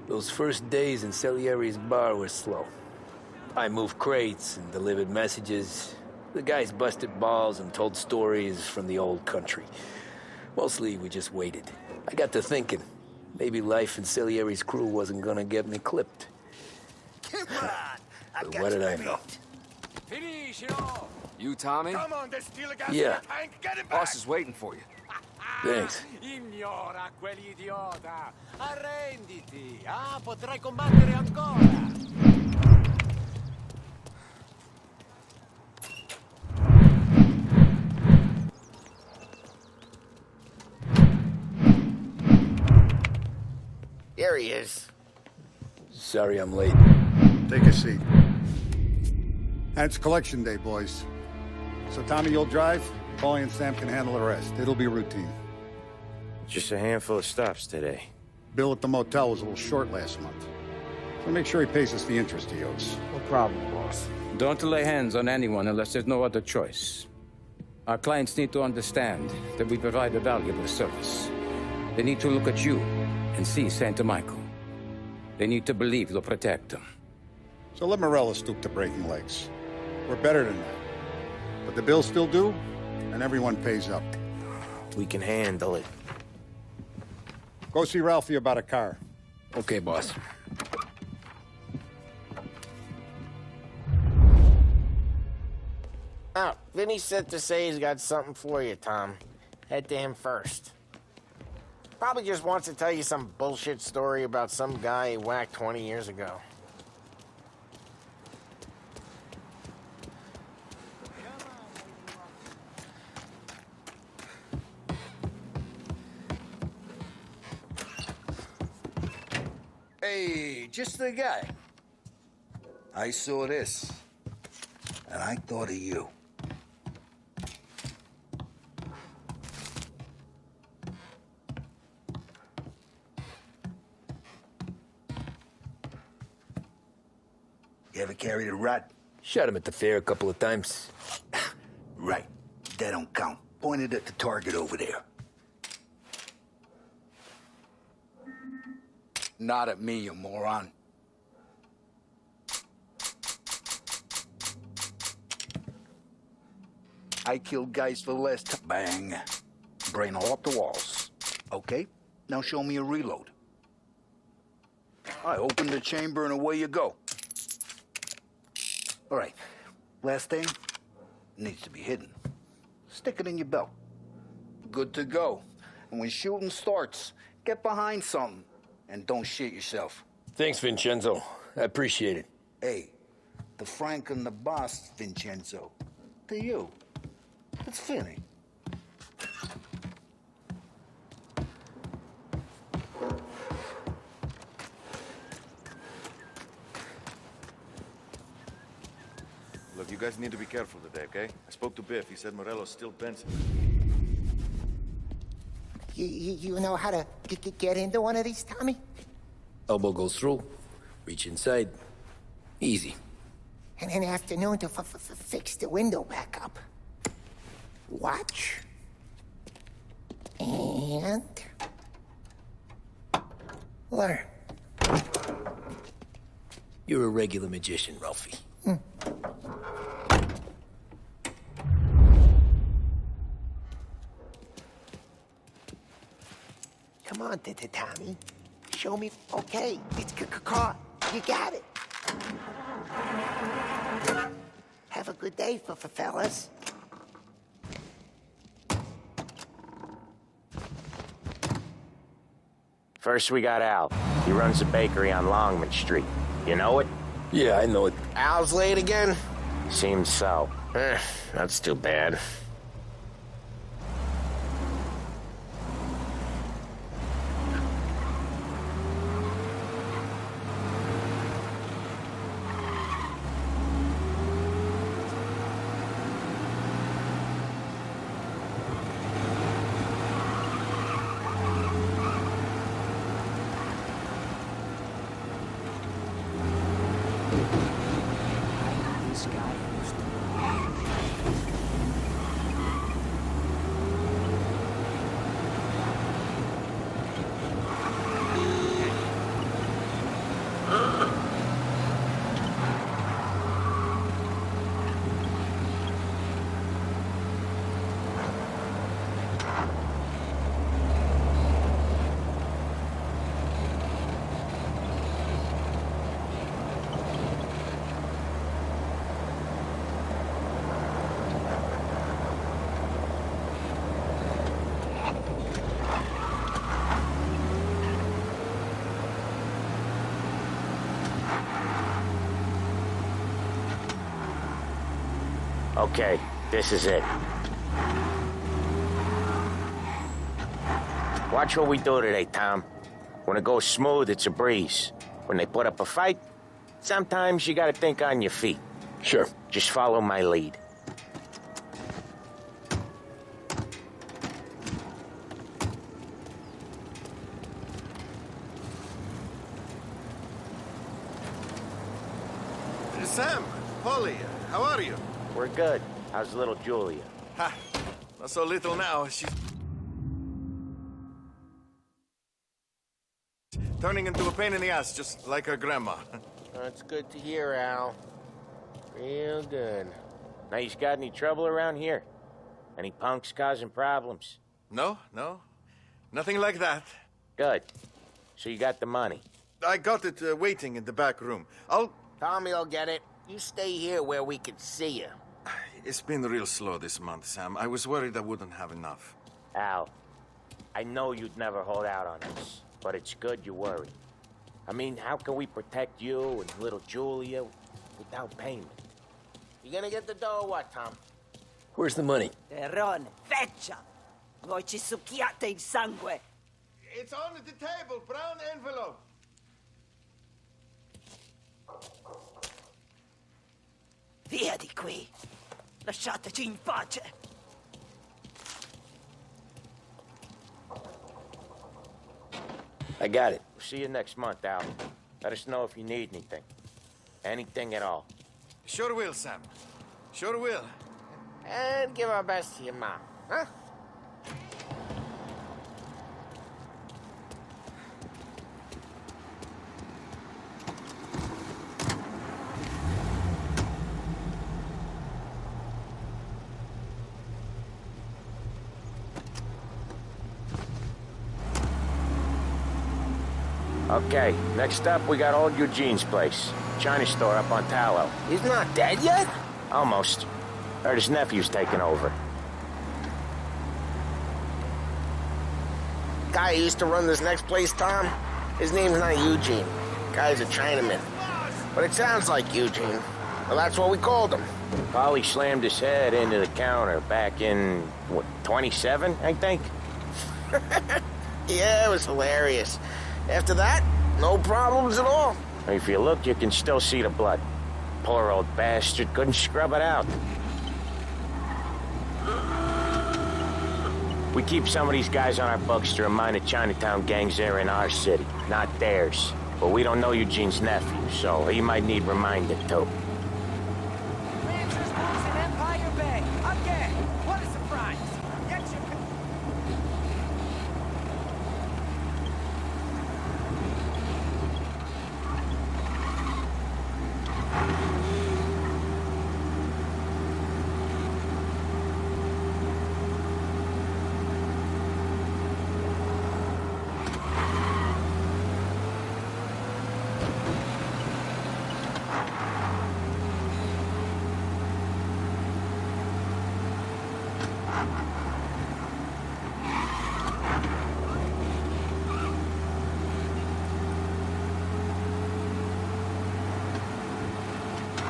Those first days in Salieri's bar were slow. I moved crates and delivered messages. The guys busted balls and told stories from the old country. Mostly, we just waited. I got to thinking, maybe life in Salieri's crew wasn't gonna get me clipped. But what did I know? You, Tommy? Come on, there's still a gas Yeah. in the tank. Get him back. Boss is waiting for you. Thanks. Ignora quell'idiota. Arrenditi. Ah, potrai combattere ancora. Here he is. Sorry I'm late. Take a seat. And it's collection day, boys. So Tommy, you'll drive. Paulie and Sam can handle the rest. It'll be routine. Just a handful of stops today. Bill at the motel was a little short last month. So make sure he pays us the interest he owes. No problem, boss. Don't lay hands on anyone unless there's no other choice. Our clients need to understand that we provide a valuable service. They need to look at you and see Santa Michael. They need to believe you'll protect them. So let Morella stoop to breaking legs. We're better than that. But the bill's still due, and everyone pays up. We can handle it. Go see Ralphie about a car. Okay, boss. Oh, Vinny sent to say he's got something for you, Tom. Head to him first. Probably just wants to tell you some bullshit story about some guy he whacked 20 years ago. Hey, just the guy. I saw this, and I thought of you. You ever carried a rat? Shot him at the fair a couple of times. Right. That don't count. Pointed at the target over there. Not at me, you moron. I killed guys for less time. Bang. Brain all up the walls. Okay, now show me a reload. I open the chamber and away you go. All right, last thing needs to be hidden. Stick it in your belt. Good to go. And when shooting starts, get behind something and don't shit yourself. Thanks, Vincenzo. I appreciate it. Hey, the Frank and the boss, Vincenzo. To you. It's Finny. Look, you guys need to be careful today, okay? I spoke to Biff. He said Morello's still bent. You know how to get into one of these, Tommy? Elbow goes through. Reach inside. Easy. And an afternoon to fix the window back up. Watch. And... learn. You're a regular magician, Ralphie. Come on, Tommy. Show me. Okay, it's caught. You got it. Have a good day, fellas. First, we got Al. He runs a bakery on Longman Street. You know it? Yeah, I know it. Al's late again? Seems so. That's too bad. Okay, this is it. Watch what we do today, Tom. When it goes smooth, it's a breeze. When they put up a fight, sometimes you gotta think on your feet. Sure. Just follow my lead. Sam, Polly, how are you? We're good. How's little Julia? Ha, not so little now. She's turning into a pain in the ass, just like her grandma. That's good to hear, Al. Real good. Now, you got any trouble around here? Any punks causing problems? No, nothing like that. Good. So you got the money? I got it waiting in the back room. Tommy will get it. You stay here where we can see you. It's been real slow this month, Sam. I was worried I wouldn't have enough. Al, I know you'd never hold out on us, but it's good you worry. I mean, how can we protect you and little Julia without payment? You gonna get the dough or what, Tom? Where's the money? Terrone, feccia! Voi ci succhiate il sangue! It's on the table, brown envelope. Via di qui! Lasciateci in pace! I got it. We'll see you next month, Al. Let us know if you need anything. Anything at all. Sure will, Sam. Sure will. And give our best to your mom, huh? Okay, next up, we got old Eugene's place. China store up on Tallow. He's not dead yet? Almost. Heard his nephew's taking over. Guy who used to run this next place, Tom, his name's not Eugene. Guy's a Chinaman. But it sounds like Eugene. Well, that's what we called him. Polly slammed his head into the counter back in, what, 27, I think? Yeah, it was hilarious. After that, no problems at all. If you look, you can still see the blood. Poor old bastard couldn't scrub it out. We keep some of these guys on our books to remind the Chinatown gangs they're in our city, not theirs. But we don't know Eugene's nephew, so he might need reminding too. Lancers moves in Empire Bay. Again. What a surprise. Get your...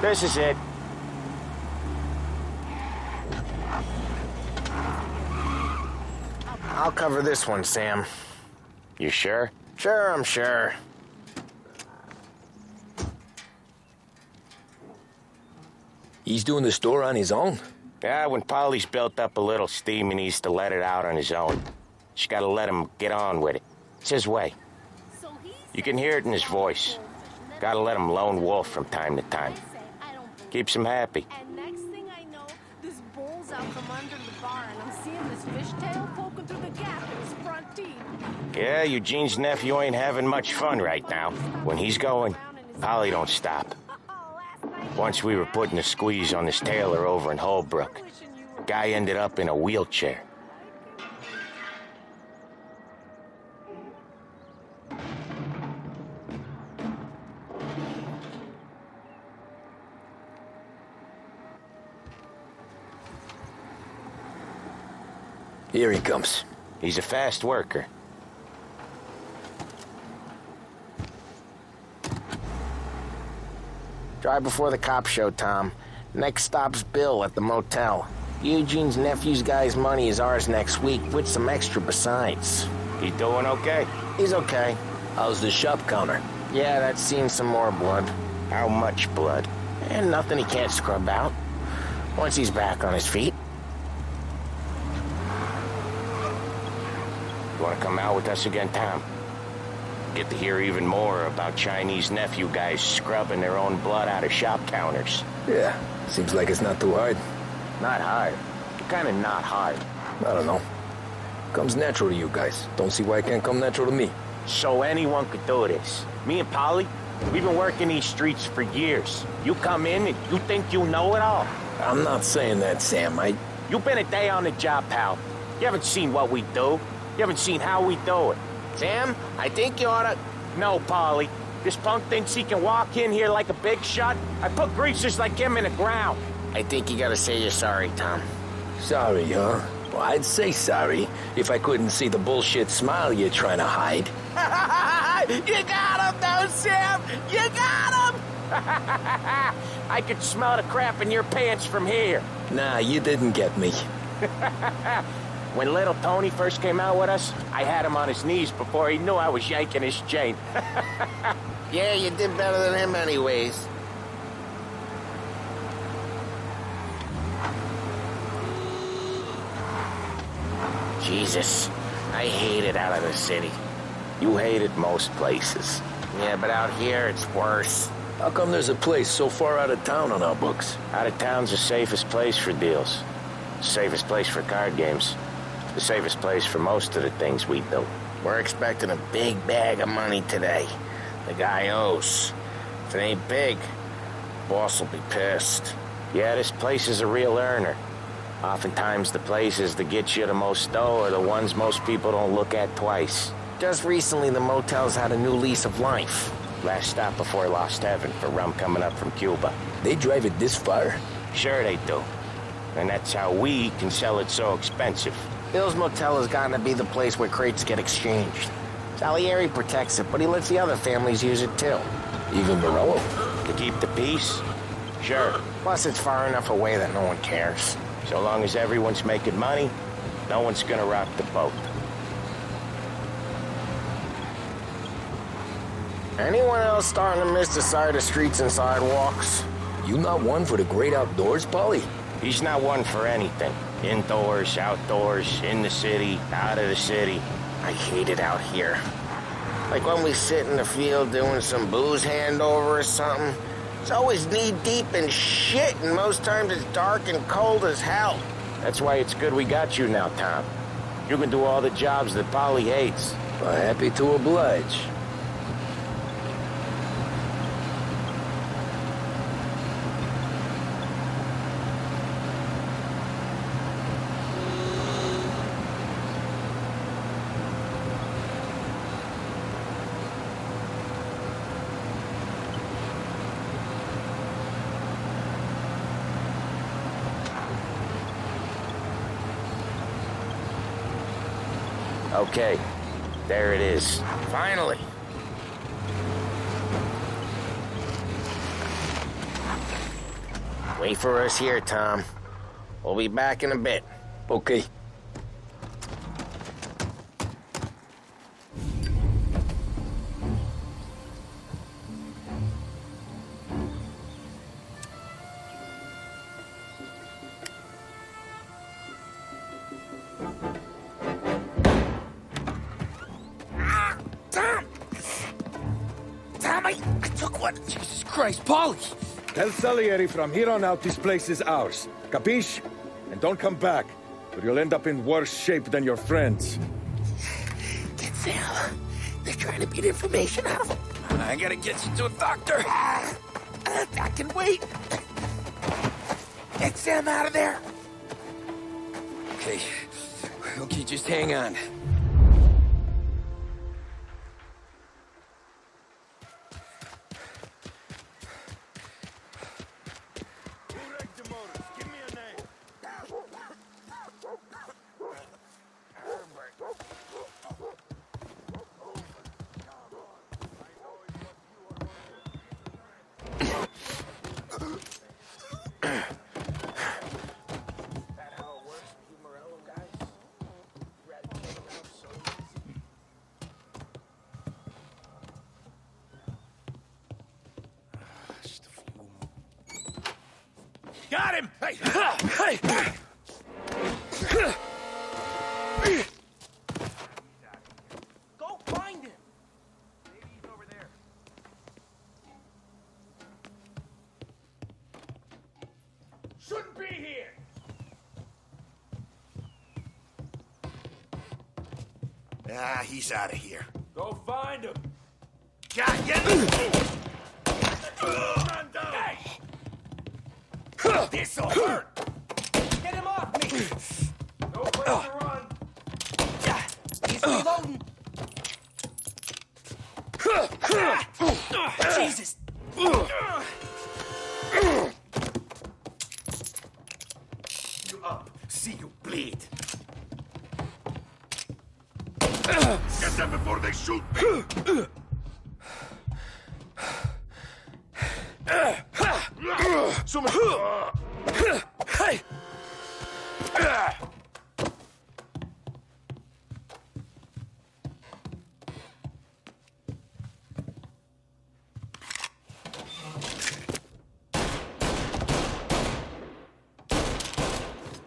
This is it. I'll cover this one, Sam. You sure? Sure, I'm sure. He's doing the store on his own? Yeah, when Polly's built up a little steam, he needs to let it out on his own. Just gotta let him get on with it. It's his way. You can hear it in his voice. Gotta let him lone wolf from time to time. Keeps him happy. And next thing I know, this bull's out from under the bar, and I'm seeing this fishtail poking through the gap in his front teeth. Yeah, Eugene's nephew ain't having much fun right now. When he's going, Polly don't stop. Once we were putting a squeeze on this tailor over in Holbrook. Guy ended up in a wheelchair. Here he comes. He's a fast worker. Drive before the cops show, Tom. Next stop's Bill at the motel. Eugene's nephew's guy's money is ours next week, with some extra besides. He doing okay? He's okay. How's the shop counter? Yeah, that's seen some more blood. How much blood? And nothing he can't scrub out. Once he's back on his feet. You want to come out with us again, Tom? Get to hear even more about Chinese nephew guys scrubbing their own blood out of shop counters. Yeah, seems like it's not too hard. Not hard. Kind of not hard. I don't know. Comes natural to you guys. Don't see why it can't come natural to me. So anyone could do this. Me and Polly, we've been working these streets for years. You come in and you think you know it all. I'm not saying that, Sam. You've been a day on the job, pal. You haven't seen what we do. You haven't seen how we do it. Sam, I think you oughta... No, Polly. This punk thinks he can walk in here like a big shot. I put greasers like him in the ground. I think you gotta say you're sorry, Tom. Sorry, huh? Well, I'd say sorry if I couldn't see the bullshit smile you're trying to hide. You got him, though, Sam! You got him! I could smell the crap in your pants from here. Nah, you didn't get me. When little Tony first came out with us, I had him on his knees before he knew I was yanking his chain. Yeah, you did better than him anyways. Jesus, I hate it out of the city. You hate it most places. Yeah, but out here, it's worse. How come there's a place so far out of town on our books? Out of town's the safest place for deals. Safest place for card games. The safest place for most of the things we do. We're expecting a big bag of money today. The guy owes. If it ain't big, boss will be pissed. Yeah, this place is a real earner. Oftentimes the places that get you the most dough are the ones most people don't look at twice. Just recently, the motel's had a new lease of life. Last stop before Lost Heaven for rum coming up from Cuba. They drive it this far? Sure they do. And that's how we can sell it so expensive. Bill's Motel has gotten to be the place where crates get exchanged. Salieri protects it, but he lets the other families use it too. Even Morello? To keep the peace? Sure. Plus, it's far enough away that no one cares. So long as everyone's making money, no one's gonna rock the boat. Anyone else starting to miss the side of streets and sidewalks? You not one for the great outdoors, Polly? He's not one for anything. Indoors, outdoors, in the city, out of the city. I hate it out here. Like when we sit in the field doing some booze handover or something. It's always knee-deep in shit, and most times it's dark and cold as hell. That's why it's good we got you now, Tom. You can do all the jobs that Polly hates. Well, happy to oblige. Okay, there it is. Finally. Wait for us here, Tom. We'll be back in a bit. Okay. Jesus Christ, Polly! Tell Salieri from here on out this place is ours. Capiche? And don't come back, or you'll end up in worse shape than your friends. Get Sam. They're trying to beat information out of him. I gotta get you to a doctor. I can wait. Get Sam out of there. Okay. Okay, just hang on. Got him! Hey! Go find him! Maybe he's over there. Shouldn't be here! Ah, he's out of here. Go find him! Got you! This'll hurt! Get him off me! No place to run! He's reloading! Jesus! You up. See you bleed. Get them before they shoot me! Hey!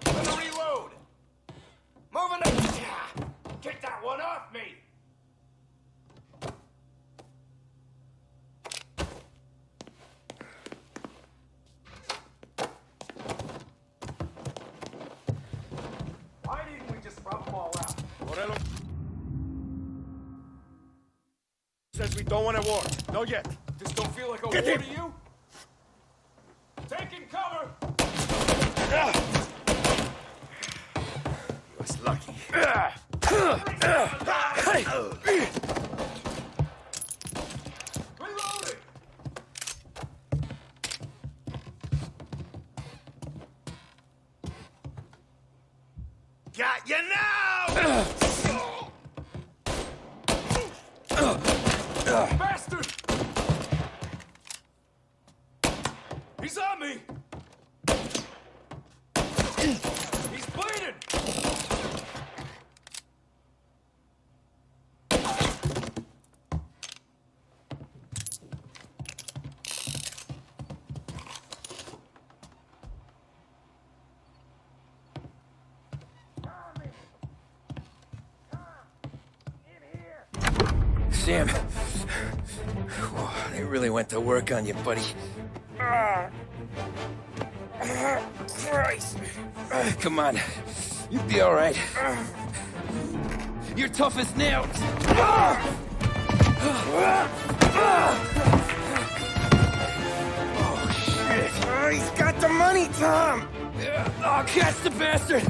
Let me reload! Moving up! Kick that one off me! Why didn't we just rub them all out? Morello says we don't want a war. No yet. This don't feel like a Get war him! to you? Taking cover! He was lucky. Hey! Reloading! Got you now! Bastard! He's on me! He's bleeding! Sam. They really went to work on you, buddy. Christ. Come on. You'll be all right. You're tough as nails. Oh, shit. He's got the money, Tom. Oh, catch the bastard.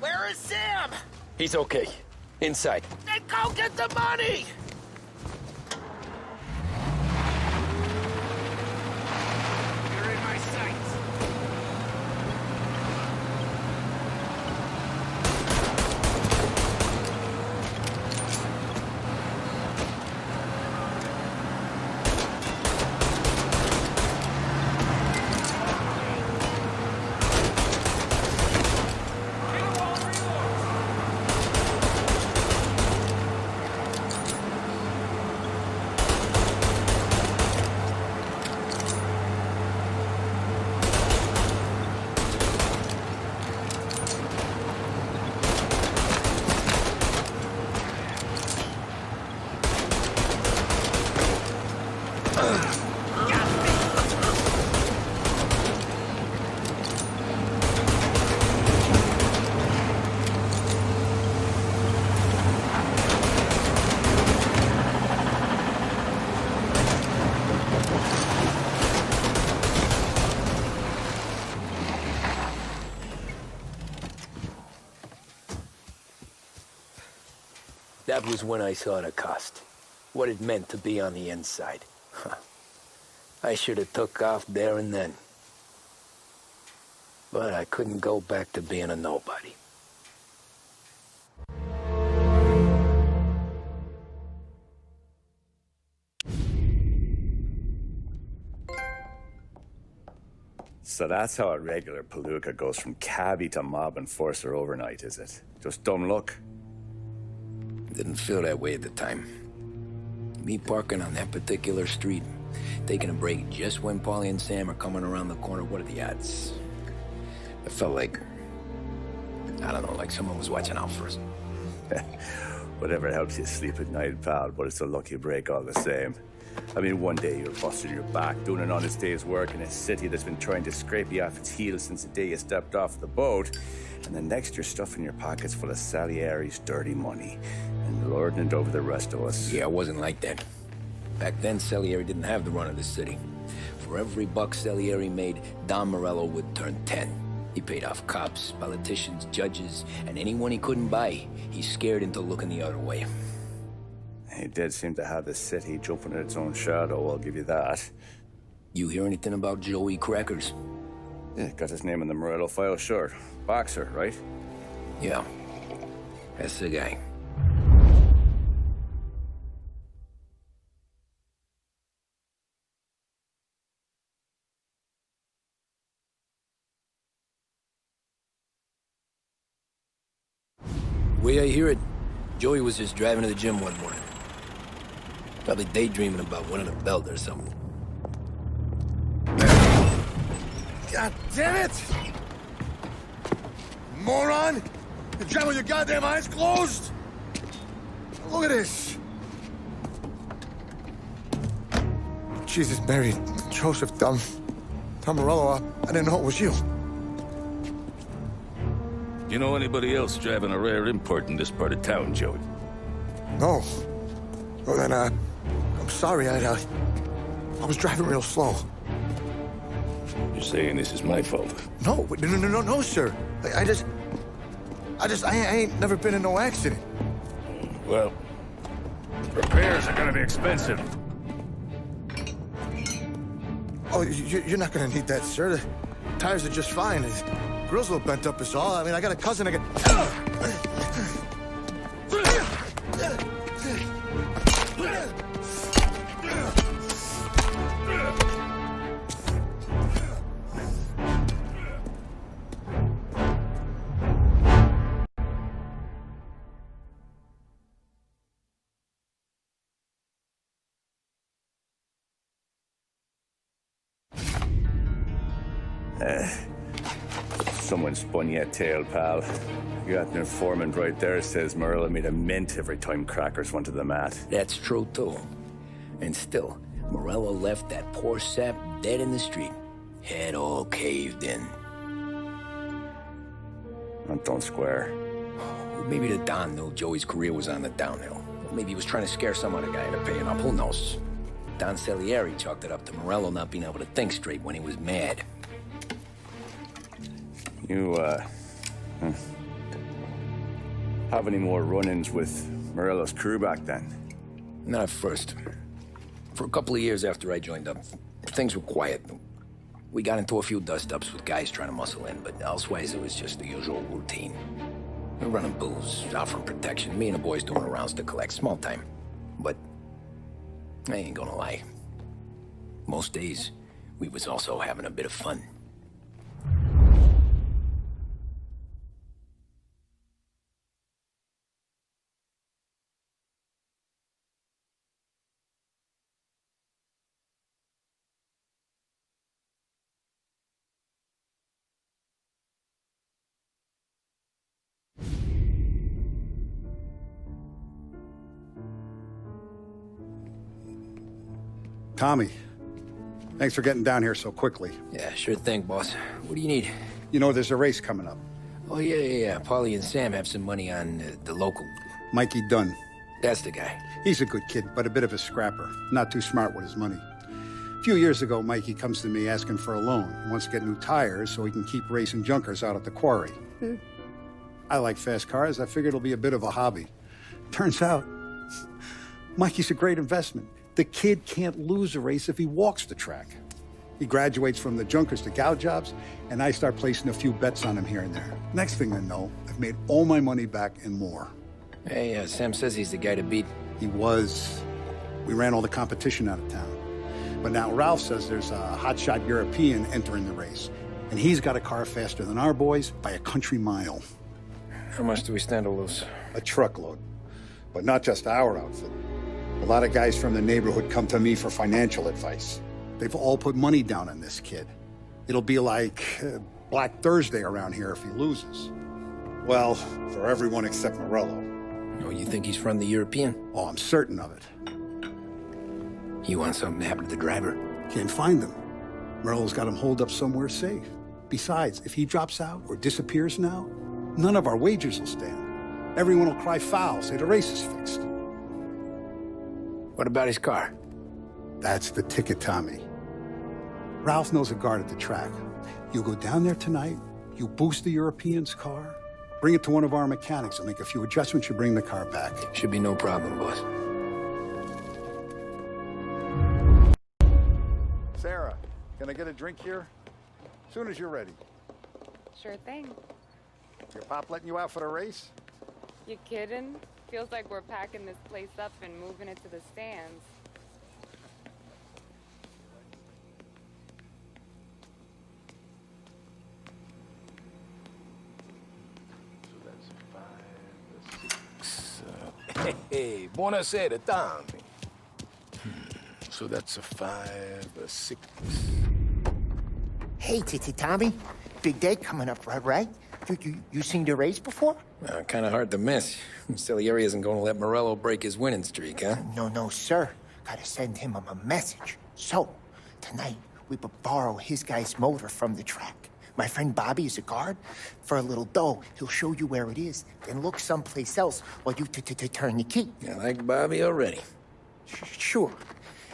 Where is Sam? He's okay. Inside. Then go get the money! You're in my sights. That was when I saw the cost. What it meant to be on the inside. Huh. I should have took off there and then. But I couldn't go back to being a nobody. So that's how a regular palooka goes from cabbie to mob enforcer overnight, is it? Just dumb luck? Didn't feel that way at the time. Me parking on that particular street, taking a break just when Paulie and Sam are coming around the corner. What are the odds? It felt like, I don't know, like someone was watching out for us. Whatever helps you sleep at night, pal, but it's a lucky break all the same. I mean, one day you're busting your back, doing an honest day's work in a city that's been trying to scrape you off its heels since the day you stepped off the boat, and the next you're stuffing your pockets full of Salieri's dirty money and lording it over the rest of us. Yeah, it wasn't like that. Back then, Salieri didn't have the run of the city. For every buck Salieri made, Don Morello would turn 10. He paid off cops, politicians, judges, and anyone he couldn't buy, he scared into looking the other way. He did seem to have the city jumping at its own shadow, I'll give you that. You hear anything about Joey Crackers? Yeah, got his name in the Morello file, sure. Boxer, right? Yeah, that's the guy. The way I hear it, Joey was just driving to the gym one morning. Probably daydreaming about winning a belt or something. God damn it! Moron! You drive with your goddamn eyes closed? Look at this! Jesus, Mary, Joseph, Tom Morello, I didn't know it was you. You know anybody else driving a rare import in this part of town, Joey? No. Well, then, I'm sorry, I was driving real slow. You're saying this is my fault? No, sir. I ain't never been in no accident. Well, repairs are gonna be expensive. Oh, you're not gonna need that, sir. The tires are just fine. The grill's a little bent up is all. I mean, I got a cousin that Someone spun you a tail, pal. You got an informant right there says Morello made a mint every time Crackers went to the mat. That's true, too. And still, Morello left that poor sap dead in the street. Head all caved in. That don't square. Maybe the Don knew Joey's career was on the downhill. Maybe he was trying to scare some other guy into paying up. Who knows? Don Salieri chalked it up to Morello not being able to think straight when he was mad. You, have any more run-ins with Morello's crew back then? Not at first. For a couple of years after I joined up, things were quiet. We got into a few dust-ups with guys trying to muscle in, but elsewise it was just the usual routine. We're running booze, offering protection, me and the boys doing the rounds to collect, small time. But I ain't gonna lie. Most days, we was also having a bit of fun. Tommy, thanks for getting down here so quickly. Yeah, sure thing, boss. What do you need? You know, there's a race coming up. Oh, yeah. Paulie and Sam have some money on the local. Mikey Dunn. That's the guy. He's a good kid, but a bit of a scrapper. Not too smart with his money. A few years ago, Mikey comes to me asking for a loan. He wants to get new tires so he can keep racing junkers out at the quarry. I like fast cars. I figured it'll be a bit of a hobby. Turns out, Mikey's a great investment. The kid can't lose a race if he walks the track. He graduates from the junkers to gal jobs, and I start placing a few bets on him here and there. Next thing I know, I've made all my money back and more. Hey, Sam says he's the guy to beat. He was. We ran all the competition out of town. But now Ralph says there's a hotshot European entering the race, and he's got a car faster than our boys by a country mile. How much do we stand to lose? A truckload. But not just our outfit. A lot of guys from the neighborhood come to me for financial advice. They've all put money down on this kid. It'll be like Black Thursday around here if he loses. Well, for everyone except Morello. Oh, you think he's from the European? Oh, I'm certain of it. You want something to happen to the driver? Can't find him. Morello's got him holed up somewhere safe. Besides, if he drops out or disappears now, none of our wagers will stand. Everyone will cry foul, say the race is fixed. What about his car? That's the ticket, Tommy. Ralph knows a guard at the track. You go down there tonight, you boost the European's car, bring it to one of our mechanics, and make a few adjustments, you bring the car back. Should be no problem, boss. Sarah, can I get a drink here? As soon as you're ready. Sure thing. Your pop letting you out for the race? You kidding? Feels like we're packing this place up and moving it to the stands. Hey, buonasera, Tommy. So that's a 5, a 6. Hey, Tommy. Big day coming up, right? You seen the race before? Kind of hard to miss. Salieri isn't going to let Morello break his winning streak, huh? No, sir. Gotta send him a message. So, tonight, we borrow his guy's motor from the track. My friend Bobby is a guard. For a little dough, he'll show you where it is, then look someplace else while you turn the key. I like Bobby already. Sure.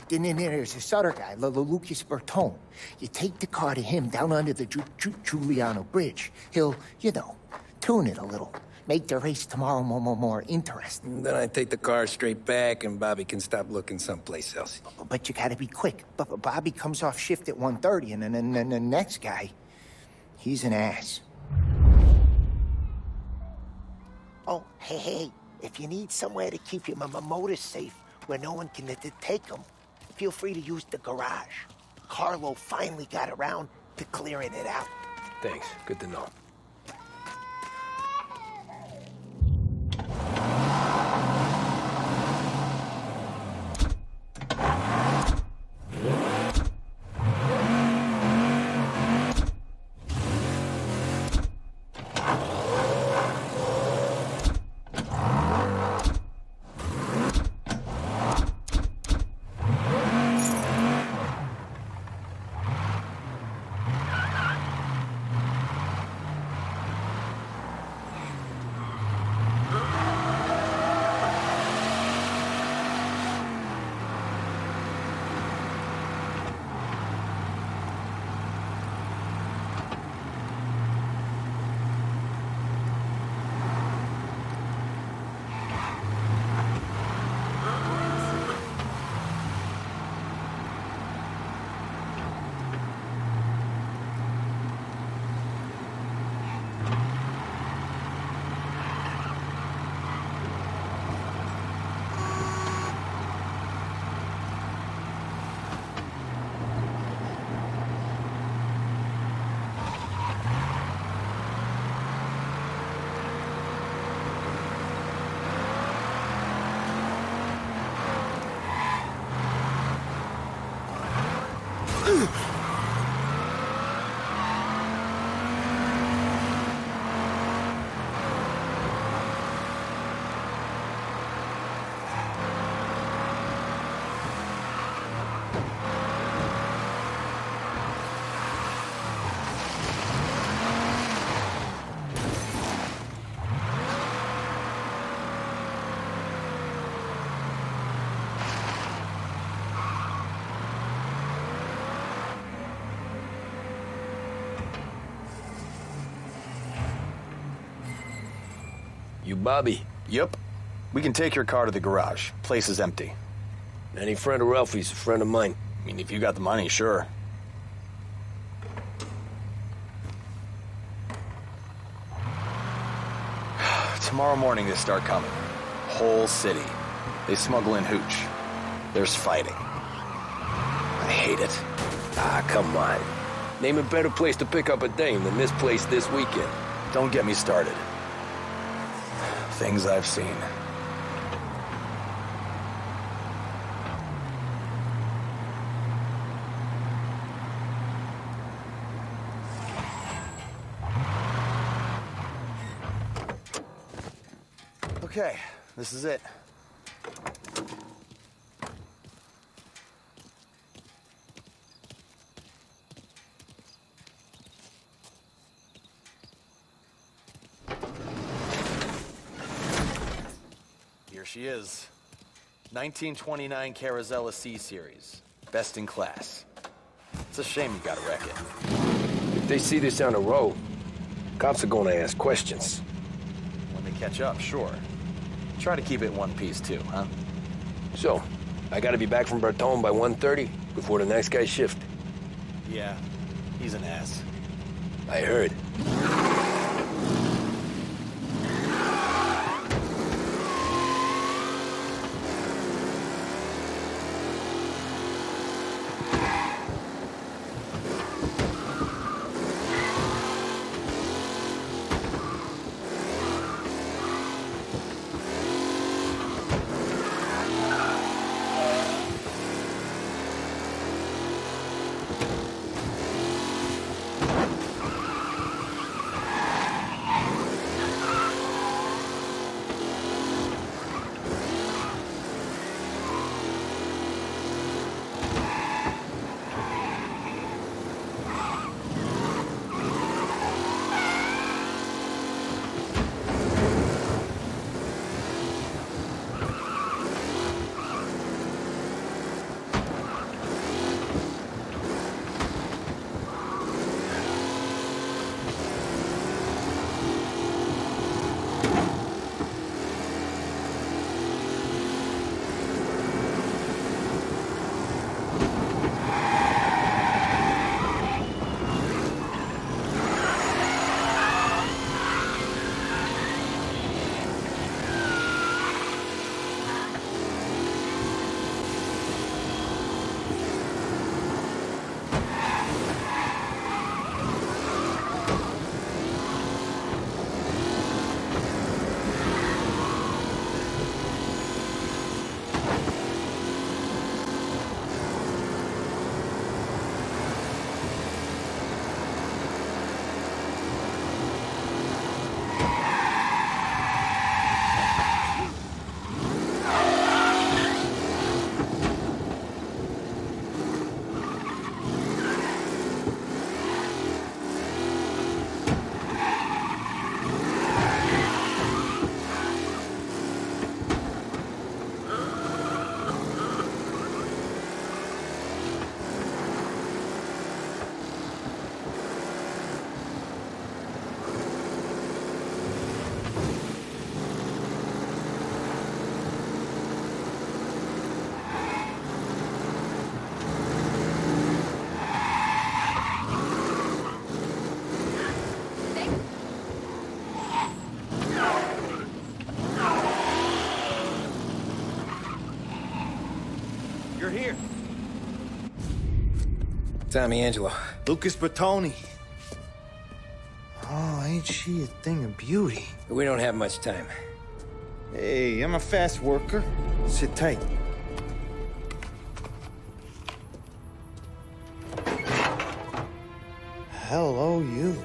Then there's this other guy, Lucas Bertone. You take the car to him down under the Giuliano Bridge. He'll, tune it a little. Make the race tomorrow more interesting. Then I take the car straight back and Bobby can stop looking someplace else. But you gotta be quick. But Bobby comes off shift at 1:30, and then the next guy, he's an ass. Oh, hey, if you need somewhere to keep your motor safe where no one can take them, feel free to use the garage. Carlo finally got around to clearing it out. Thanks. Good to know. You Bobby? Yep. We can take your car to the garage. Place is empty. Any friend of Ralphie's a friend of mine. I mean, if you got the money, sure. Tomorrow morning they start coming. Whole city. They smuggle in hooch. There's fighting. I hate it. Ah, come on. Name a better place to pick up a dame than this place this weekend. Don't get me started. Things I've seen. Okay, this is it. Here she is. 1929 Carazella C-Series. Best in class. It's a shame you gotta wreck it. If they see this on the road, cops are gonna ask questions. When they catch up, sure. Try to keep it in one piece too, huh? So, I gotta be back from Bertone by 1:30 before the next guy's shift. Yeah, he's an ass. I heard. You're here. Tommy Angelo. Lucas Bertoni. Oh, ain't she a thing of beauty? We don't have much time. Hey, I'm a fast worker. Sit tight. Hello, you.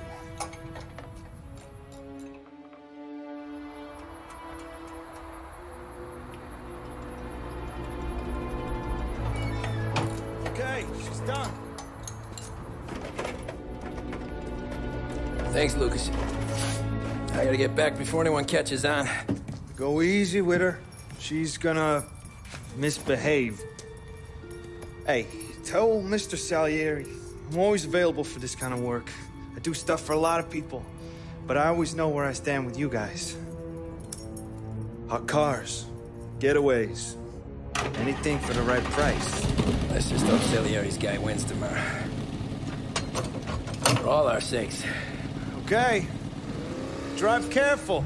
Okay, she's done. Thanks, Lucas. I gotta get back before anyone catches on. Go easy with her. She's gonna misbehave. Hey, tell Mr. Salieri I'm always available for this kind of work. I do stuff for a lot of people, but I always know where I stand with you guys. Hot cars, getaways, anything for the right price. Let's just hope Salieri's guy wins tomorrow. For all our sakes. Okay. Drive careful.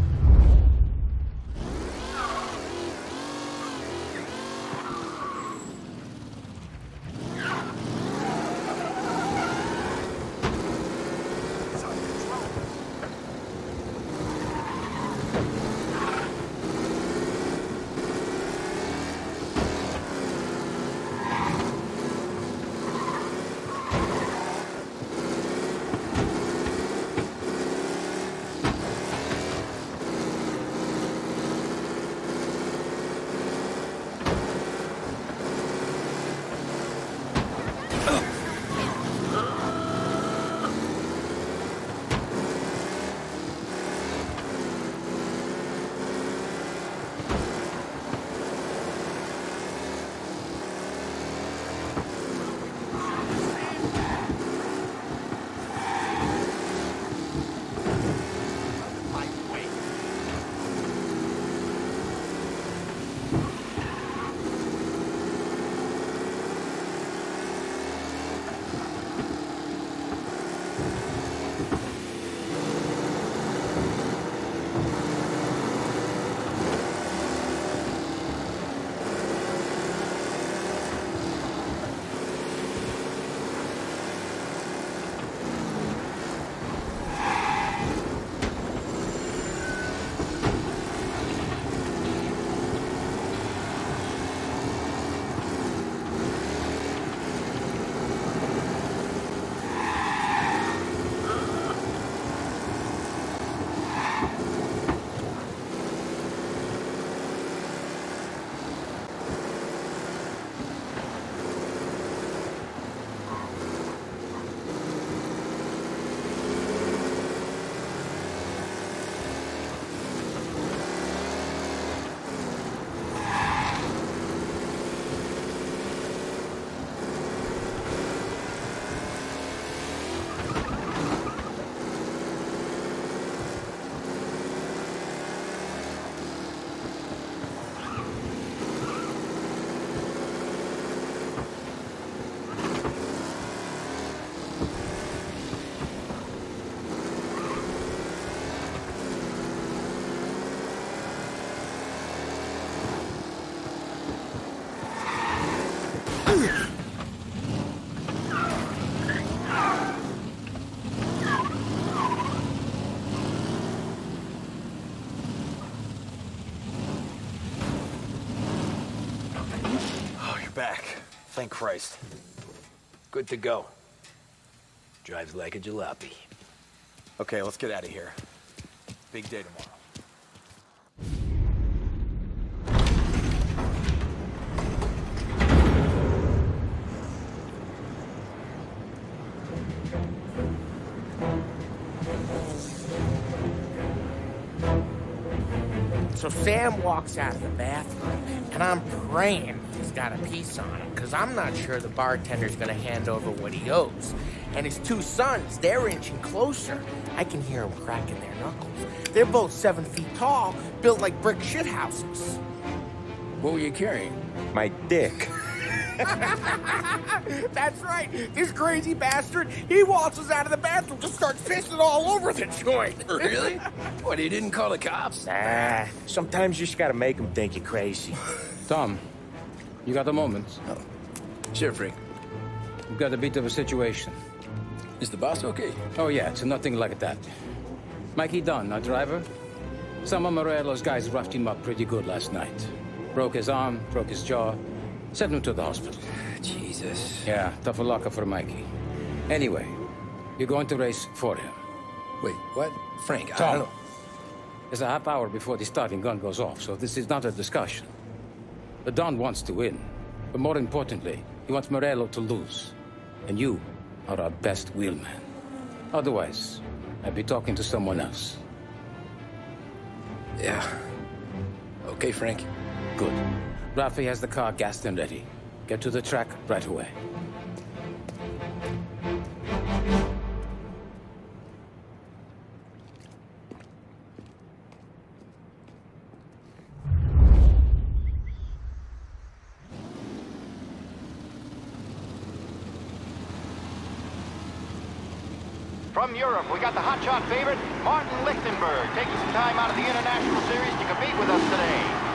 back. Thank Christ. Good to go. Drives like a jalopy. Okay, let's get out of here. Big day tomorrow. So Sam walks out of the bathroom, and I'm praying he's got a piece on him, because I'm not sure the bartender's going to hand over what he owes. And his two sons, they're inching closer. I can hear them cracking their knuckles. They're both 7 feet tall, built like brick shithouses. What were you carrying? My dick. That's right. This crazy bastard, he waltzes out of the bathroom to start pissing all over the joint. Really? What, he didn't call the cops? Nah, sometimes you just gotta make them think you're crazy. Tom, you got a moment? Oh. Sure, Frank. We've got a bit of a situation. Is the boss okay? Oh, yeah, it's nothing like that. Mikey Dunn, our driver. Some of Morello's guys roughed him up pretty good last night. Broke his arm, broke his jaw. Sent him to the hospital. Jesus. Yeah, tough luck for Mikey. Anyway, you're going to race for him. Wait, what? Frank, Tom, I don't know. There's a half hour before the starting gun goes off, so this is not a discussion. The Don wants to win, but more importantly, he wants Morello to lose. And you are our best wheelman. Otherwise, I'd be talking to someone else. Yeah. Okay, Frank. Good. Rafi has the car gassed and ready. Get to the track right away. From Europe, we got the hotshot favorite, Martin Lichtenberg, taking some time out of the International Series to compete with us today.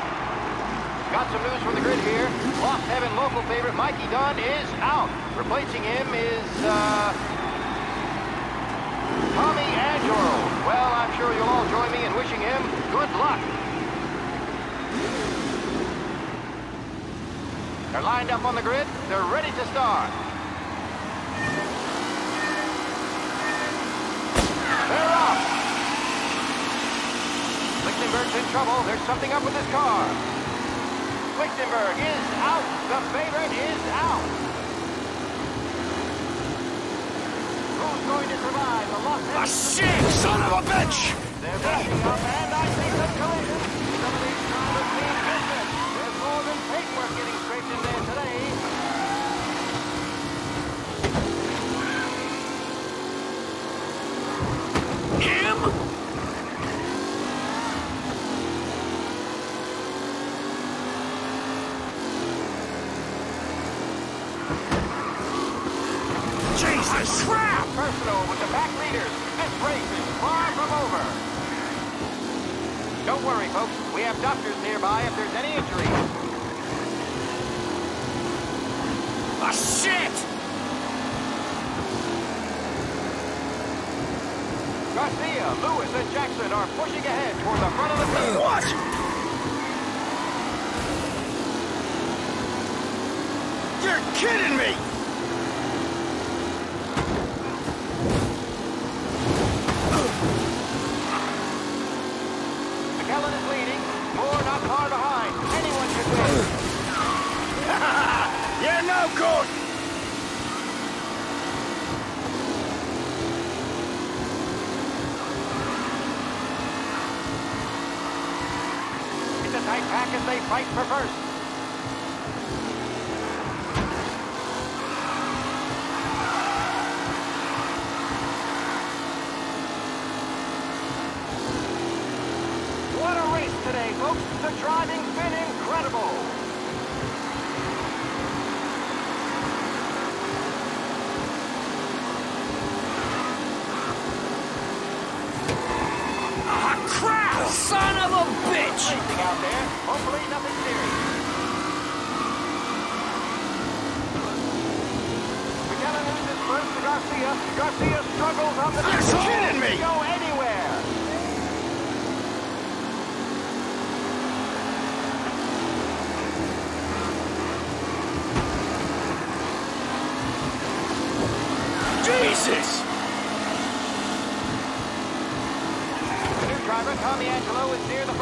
Got some news from the grid here. Lost Heaven local favorite Mikey Dunn is out. Replacing him is, Tommy Angelo. Well, I'm sure you'll all join me in wishing him good luck. They're lined up on the grid. They're ready to start. They're off. Lichtenberg's in trouble. There's something up with his car. Lichtenberg is out. The favorite is out. Who's going to survive the Los Angeles? Shit, son of a bitch! They're backing up, and I see some collision. Some of these drivers mean business. There's more than paintwork getting scraped in there today. Him? Jesus! Crap! Personal with the back leaders. This race is far from over. Don't worry, folks. We have doctors nearby if there's any injury. Ah, shit! Garcia, Lewis, and Jackson are pushing ahead toward the front of the field. What? You're kidding me! McKellen is leading. Moore not far behind. Anyone can win. You're no good! It's a tight pack as they fight for first. What a race today, folks. The driving's been incredible. Ah, crap! Son of a bitch! Racing out there. Hopefully nothing serious. McKellen loses first to Garcia. Garcia struggles on the You're kidding me! Go anywhere.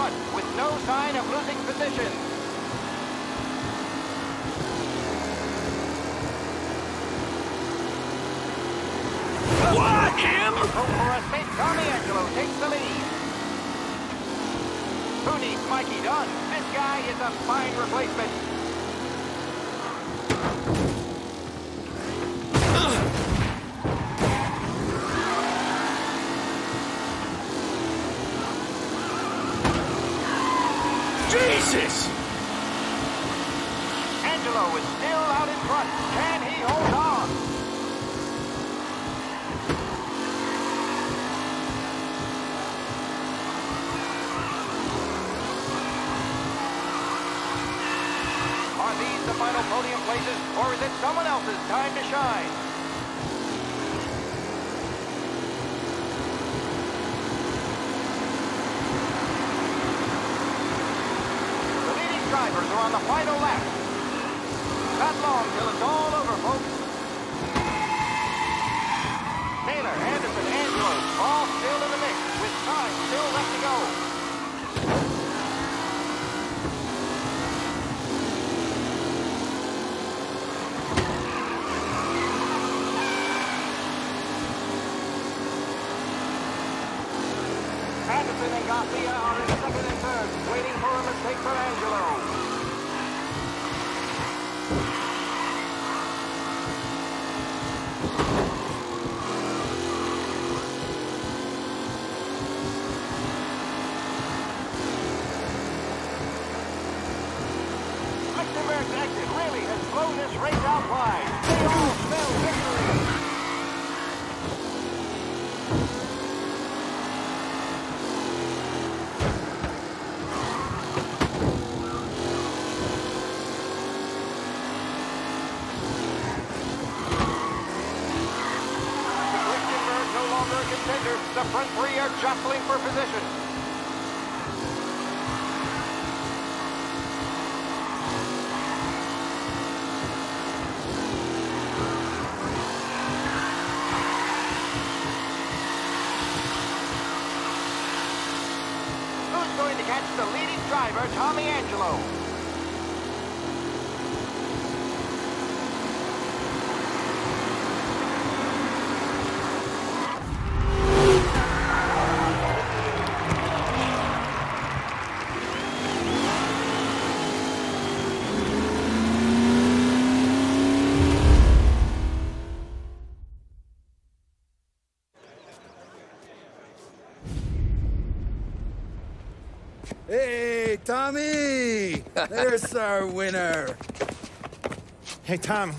front with no sign of losing position. What? Him? For a spin, Tommy Angelo takes the lead. Who needs Mikey Dunn? This guy is a fine replacement. Jesus! Angelo is still out in front. Can he hold on? Are these the final podium places, or is it someone else's time to shine? The leading drivers are on the final lap. Not long till it's all over, folks. Taylor, Anderson, Angelo, all still in the mix, with time still left to go. Anderson and Garcia are in second and third, waiting for a mistake from Angelo. Lichtenberg's exit really has blown this race out wide. They all smell victory. The front three are jostling for position. Who's going to catch the leading driver, Tommy Angelo? Hey, Tommy! There's our winner. Hey, Tom.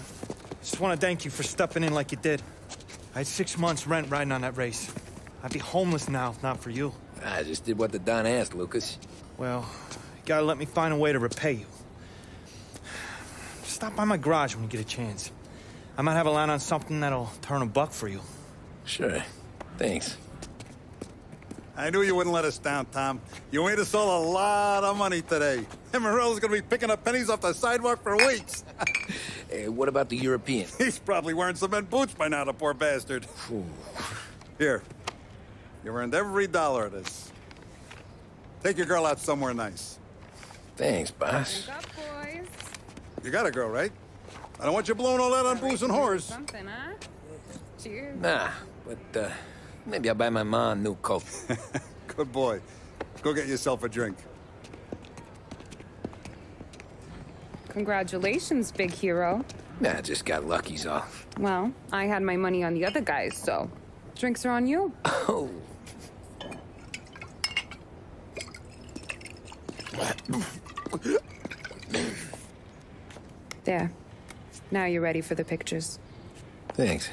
Just want to thank you for stepping in like you did. I had 6 months rent riding on that race. I'd be homeless now if not for you. I just did what the Don asked, Lucas. Well, you gotta let me find a way to repay you. Stop by my garage when you get a chance. I might have a line on something that'll turn a buck for you. Sure. Thanks. I knew you wouldn't let us down, Tom. You made us all a lot of money today. And Morello's gonna be picking up pennies off the sidewalk for weeks. Hey, what about the European? He's probably wearing cement boots by now, the poor bastard. Here. You earned every dollar of this. Take your girl out somewhere nice. Thanks, boss. Drink up, boys. You got a girl, right? I don't want you blowing all that on booze and whores. Something, huh? Cheers. Nah, but, maybe I'll buy my mom a new coat. Good boy. Go get yourself a drink. Congratulations, big hero. Nah, just got lucky's all. Well, I had my money on the other guys, so drinks are on you. Oh. There. Now you're ready for the pictures. Thanks.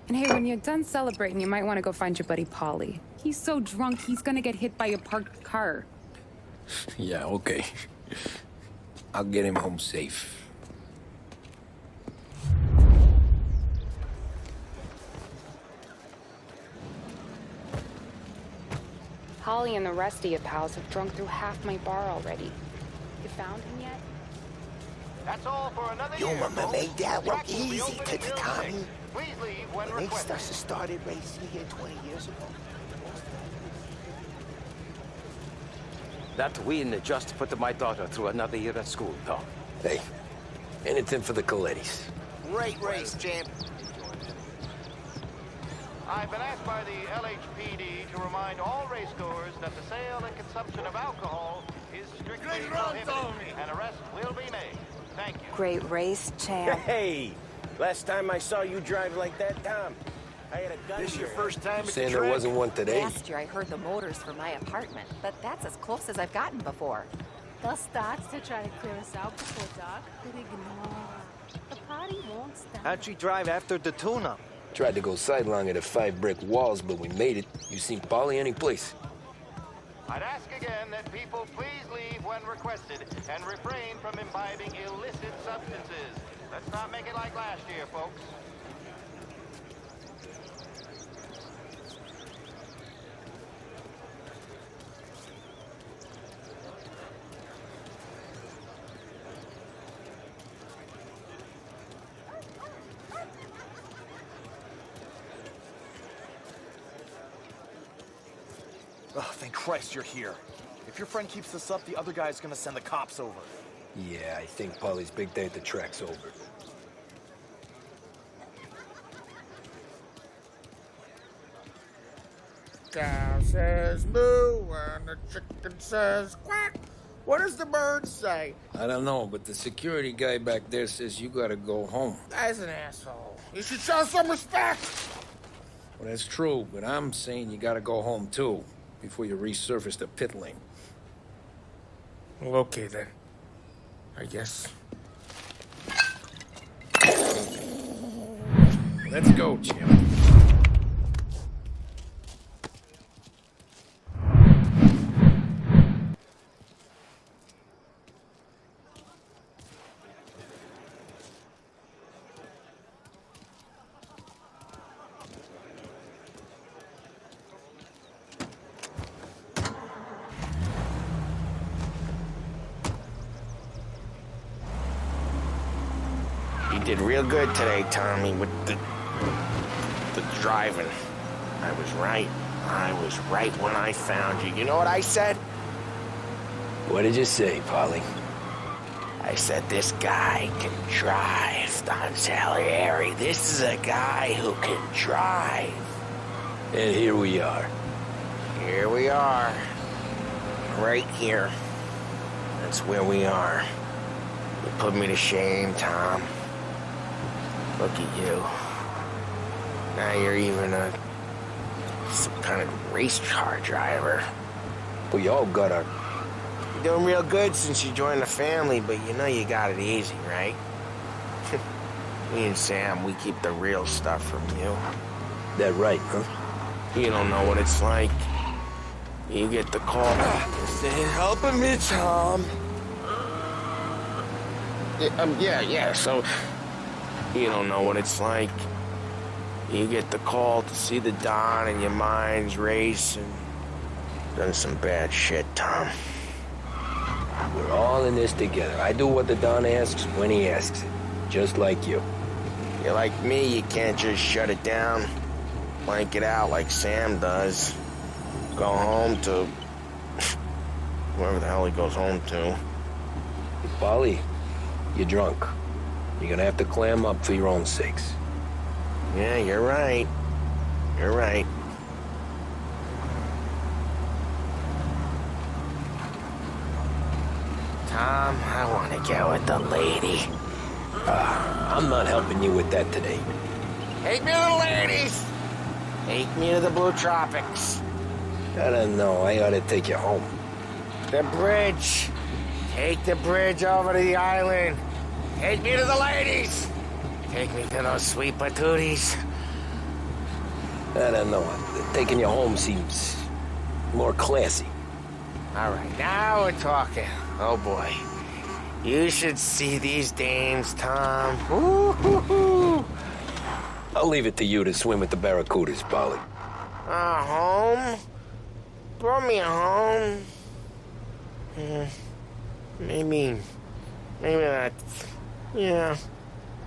And hey, when you're done celebrating, you might want to go find your buddy Paulie. He's so drunk, he's gonna get hit by a parked car. Yeah, okay. I'll get him home safe. Holly and the rest of your pals have drunk through half my bar already. You found him yet? That's all for another Your year, mama folks. made that The look track will be easy, open to until Tommy. 6. Please leave when When they requested. started racing here 20 years ago. That win just put my daughter through another year at school, Tom. Hey, anything for the Colettis. Great race, champ. I've been asked by the LHPD to remind all racegoers that the sale and consumption of alcohol is strictly prohibited, and arrests will be made. Thank you. Great race, champ. Hey, last time I saw you drive like that, Tom, I had a gun. This your first time at the Saying track? there wasn't one today? Last year I heard the motors for my apartment, but that's as close as I've gotten before. They'll start to try to clear us out before dark, but ignore. The party won't stop. How'd you drive after the tune-up? Tried to go sidelong at the 5 brick walls, but we made it. You seen Polly any place? I'd ask again that people please leave when requested and refrain from imbibing illicit substances. Let's not make it like last year, folks. Oh, thank Christ you're here. If your friend keeps this up, the other guy's gonna send the cops over. Yeah, I think Polly's big day at the track's over. Cow says moo and the chicken says quack. What does the bird say? I don't know, but the security guy back there says you gotta go home. Guy's an asshole. You should show some respect. Well, that's true, but I'm saying you gotta go home too, before you resurface the pit lane. Well, okay then. I guess. Let's go, Jim. You did real good today, Tommy, with the driving. I was right. I was right when I found you. You know what I said? What did you say, Polly? I said this guy can drive, Don Salieri. This is a guy who can drive. And here we are. Here we are. Right here. That's where we are. You put me to shame, Tom. Look at you. Now you're even some kind of race car driver. We all got our... You're doing real good since you joined the family, but you know you got it easy, right? Me and Sam, we keep the real stuff from you. That right, huh? You don't know what it's like. You get the call. They're helping me, Tom. Yeah, so... You don't know what it's like. You get the call to see the Don and your mind's racing. Done some bad shit, Tom. We're all in this together. I do what the Don asks when he asks it. Just like you. You're like me, you can't just shut it down. Blank it out like Sam does. Go home to... wherever the hell he goes home to. Polly, you're drunk. You're gonna have to clam up for your own sakes. Yeah, you're right. You're right. Tom, I want to get with the lady. I'm not helping you with that today. Take me to the ladies! Take me to the Blue Tropics. I don't know. I ought to take you home. The bridge. Take the bridge over to the island. Take me to the ladies. Take me to those sweet patooties. I don't know. Taking you home seems more classy. All right, now we're talking. Oh, boy. You should see these dames, Tom. Ooh. I'll leave it to you to swim with the barracudas, Polly. Home? Brought me home. Maybe that's... Yeah,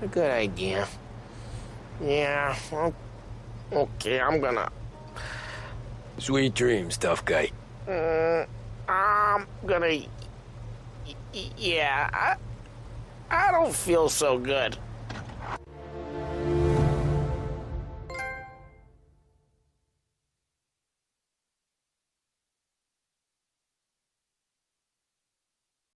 a good idea. Yeah, well, okay, I'm gonna... Sweet dreams, tough guy. I'm gonna... Yeah, I don't feel so good.